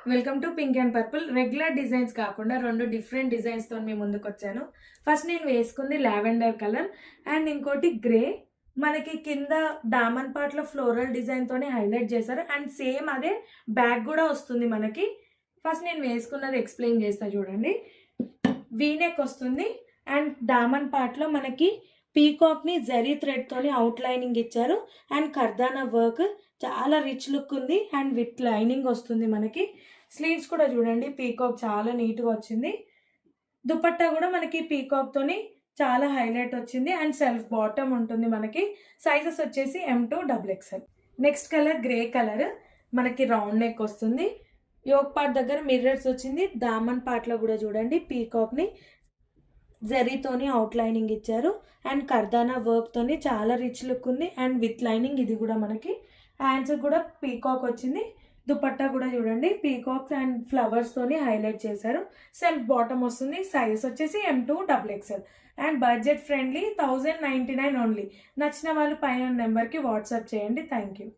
Welcome to pink and purple. Regular designs కాకుండా రెండు different డిజైన్స్తో మీ ముందుకు వచ్చాను. ఫస్ట్ నేను వేసుకుంది లావెండర్ కలర్ అండ్ ఇంకోటి గ్రే. మనకి కింద డామన్ పార్ట్లో ఫ్లోరల్ డిజైన్తోనే హైలైట్ చేశారు అండ్ సేమ్ అదే బ్యాగ్ కూడా వస్తుంది మనకి. ఫస్ట్ నేను వేసుకున్నది ఎక్స్ప్లెయిన్ చేస్తా చూడండి. వీనెక్ వస్తుంది అండ్ డామన్ పార్ట్లో మనకి పీకాక్ని జరీ థ్రెడ్తోని అవుట్ లైనింగ్ ఇచ్చారు అండ్ కర్దానా వర్క్ చాలా రిచ్ లుక్ ఉంది అండ్ విత్ లైనింగ్ వస్తుంది మనకి. స్లీవ్స్ కూడా చూడండి పీకాక్ చాలా నీట్గా వచ్చింది. దుపట్టా కూడా మనకి పీకాక్తోని చాలా హైలైట్ వచ్చింది అండ్ సెల్ఫ్ బాటమ్ ఉంటుంది మనకి. సైజెస్ వచ్చేసి M2 XXL. Next colour grey colour, మనకి రౌండ్ నెక్ వస్తుంది. యోక్ పార్ట్ దగ్గర మిర్రర్స్ వచ్చింది. దామన్ పార్ట్లో కూడా చూడండి పీకాక్ని జరీతోని అవుట్ లైనింగ్ ఇచ్చారు అండ్ కర్దానా వర్క్తోని చాలా రిచ్ లుక్ ఉంది అండ్ విత్ లైనింగ్. ఇది కూడా మనకి హ్యాండ్స్ కూడా పీకాక్ వచ్చింది. దుపట్టా కూడా చూడండి పీకాక్స్ అండ్ ఫ్లవర్స్ తోని హైలైట్ చేశారు. సెల్ఫ్ బాటమ్ వస్తుంది. సైజ్ వచ్చేసి M2 XXL and budget friendly 1099 only. నచ్చిన వాళ్ళు పైన నెంబర్కి వాట్సాప్ చేయండి. Thank you.